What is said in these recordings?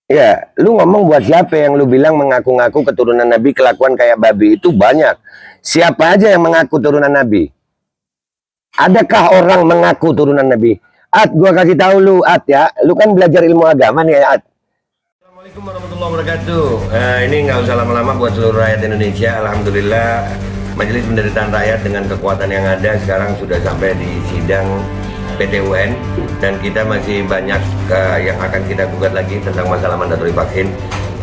Ya, lu ngomong buat siapa yang lu bilang mengaku-ngaku keturunan Nabi kelakuan kayak babi itu banyak. Siapa aja yang mengaku turunan Nabi? Adakah orang mengaku turunan Nabi? At, gua kasih tahu lu, At ya. Lu kan belajar ilmu agama nih ya, At. Assalamualaikum warahmatullahi wabarakatuh. Ini nggak usah lama-lama buat seluruh rakyat Indonesia. Alhamdulillah, Majelis Penderitaan Rakyat dengan kekuatan yang ada sekarang sudah sampai di sidang PT UN dan kita masih banyak yang akan kita gugat lagi tentang masalah mandatori vaksin.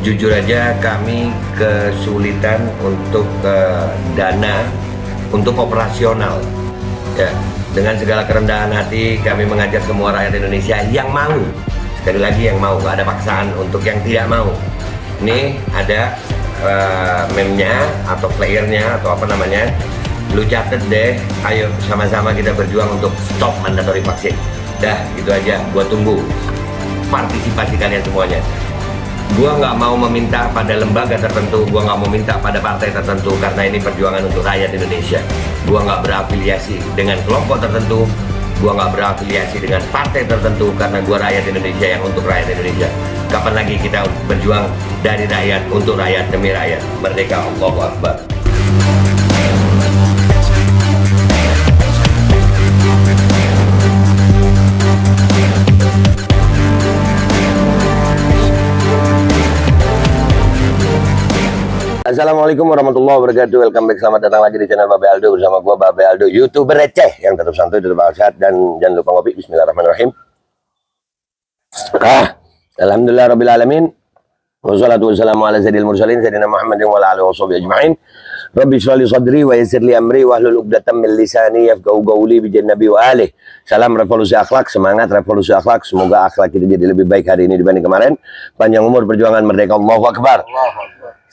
Jujur aja kami kesulitan untuk dana untuk operasional. Ya, dengan segala kerendahan hati kami mengajak semua rakyat Indonesia yang mau, sekali lagi yang mau, gak ada paksaan untuk yang tidak mau. Ini ada meme-nya atau playernya atau apa namanya, lu catet deh, ayo sama-sama kita berjuang untuk stop mandatori vaksin. Dah, gitu aja, gua tunggu partisipasi kalian semuanya. Gua nggak mau meminta pada lembaga tertentu, gua nggak mau minta pada partai tertentu, karena ini perjuangan untuk rakyat Indonesia. Gua nggak berafiliasi dengan kelompok tertentu, gua nggak berafiliasi dengan partai tertentu, karena gua rakyat Indonesia yang untuk rakyat Indonesia. Kapan lagi kita berjuang dari rakyat untuk rakyat demi rakyat? Merdeka, Allahu Akbar. Assalamualaikum warahmatullahi wabarakatuh. Welcome back, selamat datang lagi di channel Babe Aldo bersama gua Babe Aldo, YouTuber receh yang tetap santuy, tetap sehat, dan jangan lupa ngopi. Bismillahirrahmanirrahim. Alhamdulillah rabbil alamin. Wassalatu wassalamu ala sayyidil mursalin sayyidina Muhammadin wa ala alihi washabihi ajma'in. Rabbi shrah li sadri wa yassir li amri wahlul 'uqdatam min lisani yafqahu qawli bi nabi wa alihi. Salam revolusi akhlak, semangat revolusi akhlak. Semoga akhlak kita jadi lebih baik hari ini dibanding kemarin. Panjang umur, perjuangan, merdeka, Allahu Akbar.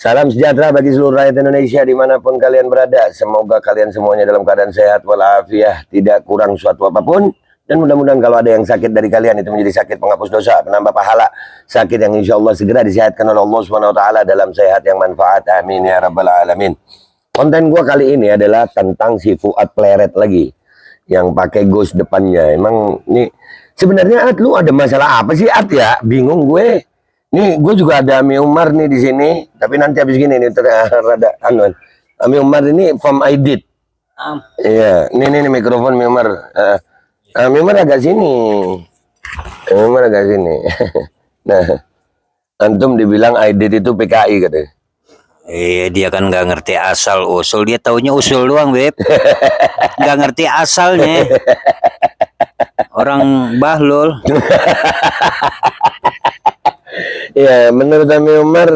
Salam sejahtera bagi seluruh rakyat Indonesia dimanapun kalian berada. Semoga kalian semuanya dalam keadaan sehat walafiat, tidak kurang suatu apapun. Dan mudah-mudahan kalau ada yang sakit dari kalian itu menjadi sakit penghapus dosa, penambah pahala, sakit yang insya Allah segera disehatkan oleh Allah Subhanahu Wa Taala dalam sehat yang manfaat. Amin ya rabbal alamin. Konten gua kali ini adalah tentang si Fuad Pleret lagi yang pakai ghost depannya. Emang ini sebenarnya At, lu ada masalah apa sih At ya? Bingung gue. Nih, gue juga ada Ami Umar nih di sini, tapi nanti habis gini nih rada anuan. Ami Umar ini from Aidit. Iya, ini mikrofon Ami Umar. Ami Umar agak sini. Ami Umar agak sini. Nah, antum dibilang Aidit itu PKI katanya. Dia kan nggak ngerti asal usul, dia taunya usul doang, Beb. Nggak ngerti asalnya. Orang bahlul. Ya, menurut Ami Umar,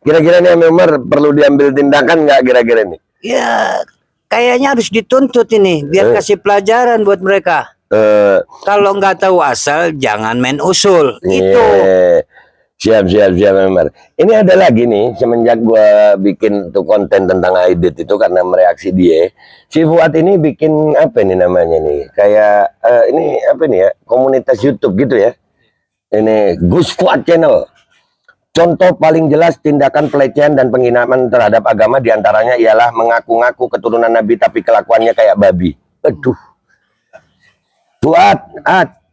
kira-kira nih Ami Umar perlu diambil tindakan nggak kira-kira nih? Ya, kayaknya harus dituntut ini, biar kasih pelajaran buat mereka. Kalau nggak tahu asal, jangan main usul. Itu. Siap Ami Umar. Ini ada lagi nih, semenjak gua bikin tuh konten tentang Aidit itu karena mereaksi dia. Si Fuad ini bikin apa nih namanya nih? Kayak ini apa nih ya? Komunitas YouTube gitu ya. Ini Gus Fuad Channel. Contoh paling jelas tindakan pelecehan dan penghinaan terhadap agama diantaranya ialah mengaku-ngaku keturunan Nabi tapi kelakuannya kayak babi. Aduh. Fuad,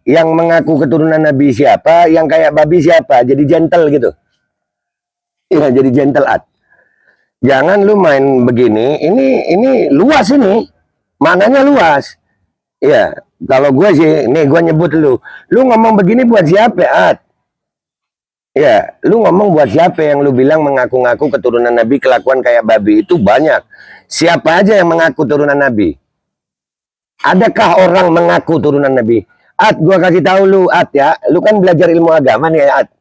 yang mengaku keturunan Nabi siapa? Yang kayak babi siapa? Jadi gentle gitu. Iya, jadi gentle Ad. Jangan lu main begini. Ini luas ini. Mananya luas. Iya, kalau gue sih, nih gue nyebut lu. Lu ngomong begini buat siapa, Ad? Ya, lu ngomong buat siapa yang lu bilang mengaku-ngaku keturunan Nabi kelakuan kayak babi itu banyak. Siapa aja yang mengaku turunan Nabi? Adakah orang mengaku turunan Nabi? At, gua kasih tahu lu, At ya. Lu kan belajar ilmu agama nih ya, At.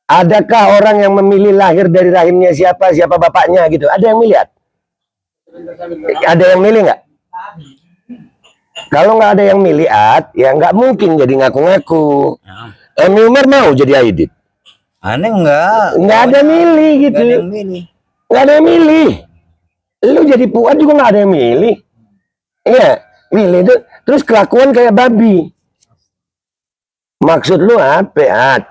Adakah orang yang memilih lahir dari rahimnya siapa bapaknya gitu? Ada yang milih, At? Ada yang milih nggak? Kalau nggak ada yang milih, At, ya nggak mungkin jadi ngaku-ngaku. Ami Umar mau jadi Aidit. Aneh nggak ada milih gitu. Nggak ada yang milih. Lu jadi Fuad juga nggak ada yang milih. Iya, milih itu. Terus kelakuan kayak babi. Maksud lu apa, Ad?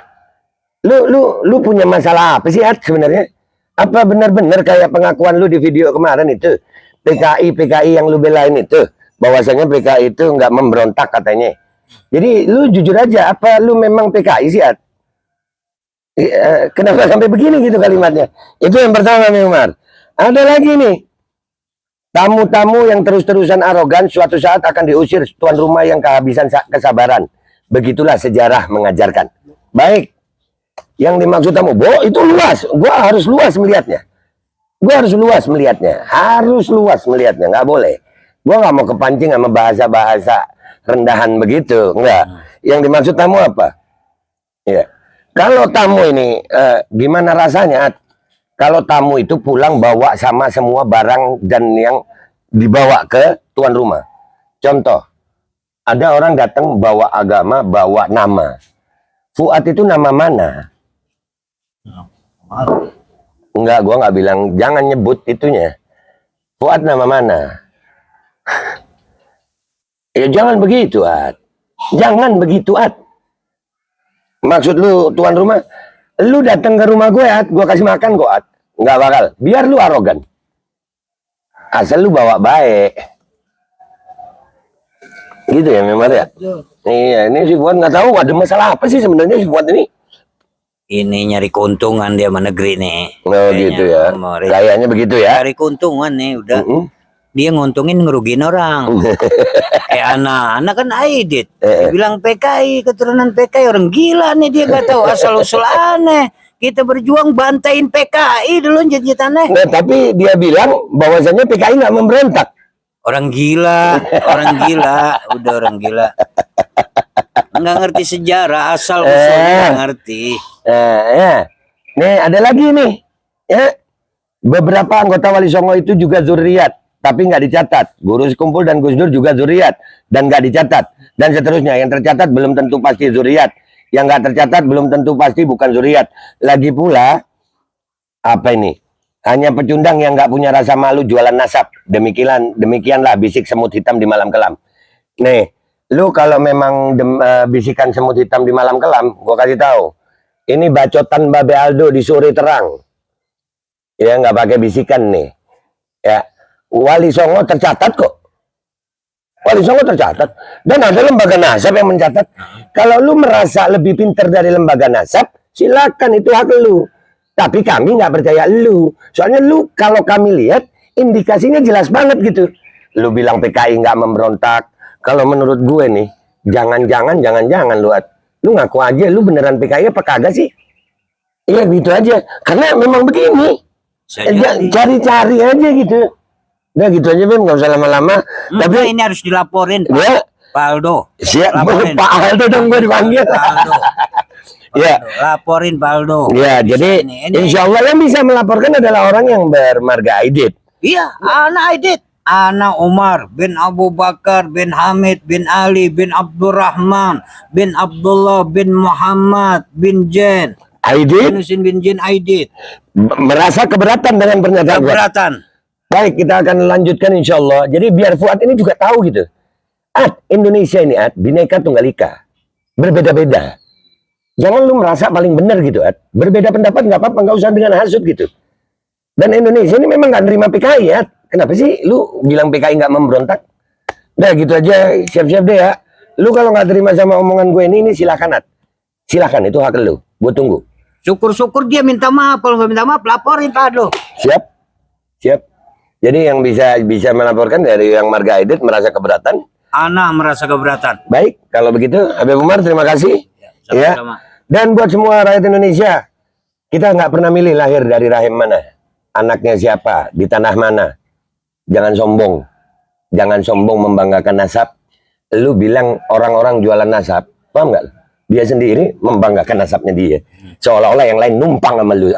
Lu punya masalah apa sih, Ad, sebenarnya? Apa benar-benar kayak pengakuan lu di video kemarin itu? PKI yang lu belain itu. Bahwasanya PKI itu nggak memberontak katanya. Jadi lu jujur aja, apa lu memang PKI sih, Ad? Kenapa sampai begini gitu kalimatnya? Itu yang pertama nih Umar. Ada lagi nih. Tamu-tamu yang terus-terusan arogan suatu saat akan diusir tuan rumah yang kehabisan kesabaran. Begitulah sejarah mengajarkan. Baik. Yang dimaksud tamu, itu luas. Gua harus luas melihatnya. Harus luas melihatnya. Nggak boleh. Gua nggak mau kepancing sama bahasa-bahasa rendahan begitu. Enggak. Yang dimaksud tamu apa? Ya. Kalau tamu ini gimana rasanya? Kalau tamu itu pulang bawa sama semua barang dan yang dibawa ke tuan rumah. Contoh, ada orang datang bawa agama, bawa nama. Fuad itu nama mana? Enggak, gua nggak bilang jangan nyebut itunya. Fuad nama mana? Ya jangan begitu, Ad. Jangan begitu, Ad. Maksud lu tuan rumah, lu datang ke rumah gue, Ad, gue kasih makan kok, Ad. Nggak bakal. Biar lu arogan. Asal lu bawa baik. Gitu ya memang ya. Iya, ini si Fuad nggak tahu ada masalah apa sih sebenarnya si Fuad ini. Ini nyari keuntungan dia sama negeri nih. Oh gitu ya. Kayaknya begitu ya. Nyari keuntungan nih udah. Dia nguntungin ngerugiin orang. Anak kan Aidit. Dia bilang PKI, keturunan PKI, orang gila nih dia gak tahu asal-usul aneh. Kita berjuang bantain PKI dulu jajatannya. Nah, tapi dia bilang bahwasanya PKI nggak memberontak. Orang gila, udah orang gila. Nggak ngerti sejarah, asal usulnya nggak ngerti. Ya. Nih ada lagi nih. Ya. Beberapa anggota Wali Songo itu juga zuriat, tapi nggak dicatat. Guru Sekumpul dan Gus Dur juga zuriat dan nggak dicatat. Dan seterusnya. Yang tercatat belum tentu pasti zuriat. Yang nggak tercatat belum tentu pasti bukan zuriat. Lagi pula, apa ini? Hanya pecundang yang nggak punya rasa malu jualan nasab. Demikianlah bisik semut hitam di malam kelam. Nih, lu kalau memang bisikan semut hitam di malam kelam, gua kasih tahu. Ini bacotan Babe Aldo di sore terang. Ya nggak pakai bisikan nih. Ya, Wali Songo tercatat kok. Wali Songo tercatat. Dan ada lembaga nasab yang mencatat. Kalau lu merasa lebih pintar dari lembaga nasab, silakan, itu hak lu. Tapi kami nggak percaya lu. Soalnya lu kalau kami lihat indikasinya jelas banget gitu. Lu bilang PKI nggak memberontak. Kalau menurut gue nih, jangan-jangan lu ngaku aja lu beneran PKI apa kagak sih? Iya gitu aja. Karena memang begini. Cari-cari aja gitu. Udah gitu aja, Bim, nggak usah lama-lama. Tapi ini harus dilaporin, Pak. Ya, Pak Aldo. Siap, Pak Aldo dong gue dipanggil. Pak Aldo. Ya, laporin Pak Aldo. Ya, jadi insya Allah yang bisa melaporkan adalah orang yang bermarga Aidit. Iya, anak Aidit. Anak Umar bin Abu Bakar bin Hamid bin Ali bin Abdurrahman bin Abdullah bin Muhammad bin Jen. Aidit. Bin Jen Aidit. Merasa keberatan dengan pernyataan. Keberatan. Baik, kita akan lanjutkan insya Allah. Jadi biar Fuad ini juga tahu gitu. Indonesia ini Bhinneka Tunggal Ika. Berbeda-beda. Jangan lu merasa paling benar gitu, Berbeda pendapat nggak apa-apa, nggak usah dengan hasut gitu. Dan Indonesia ini memang nggak nerima PKI, Kenapa sih lu bilang PKI nggak memberontak? Udah gitu aja, siap-siap deh ya. Lu kalau nggak terima sama omongan gue ini silakan, Silakan, itu hak lu. Gue tunggu. Syukur-syukur dia minta maaf. Kalau nggak minta maaf, laporin Pak Aldo. Siap. Jadi yang bisa melaporkan dari yang marga Aidit merasa keberatan. Ana merasa keberatan. Baik, kalau begitu Habib Umar terima kasih. Ya. Dan buat semua rakyat Indonesia, kita nggak pernah milih lahir dari rahim mana, anaknya siapa, di tanah mana. Jangan sombong membanggakan nasab. Lu bilang orang-orang jualan nasab, paham nggak? Dia sendiri membanggakan nasabnya dia, seolah-olah yang lain numpang sama lu.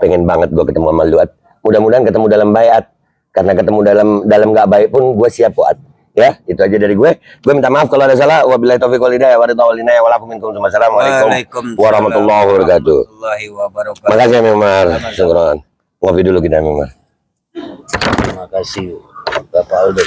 Pengen banget gue ketemu sama lu. Mudah-mudahan ketemu dalam bayat, karena ketemu dalam nggak baik pun gue siap buat. Ya, itu aja dari gue. Gue minta maaf kalau ada salah. Wabillahi taufiq wal hidayah. Wassalamualaikum warahmatullahi wabarakatuh. Makasih Memar. Syukran. Ngopi dulu kita Memar. Terima kasih Bapak Aldo.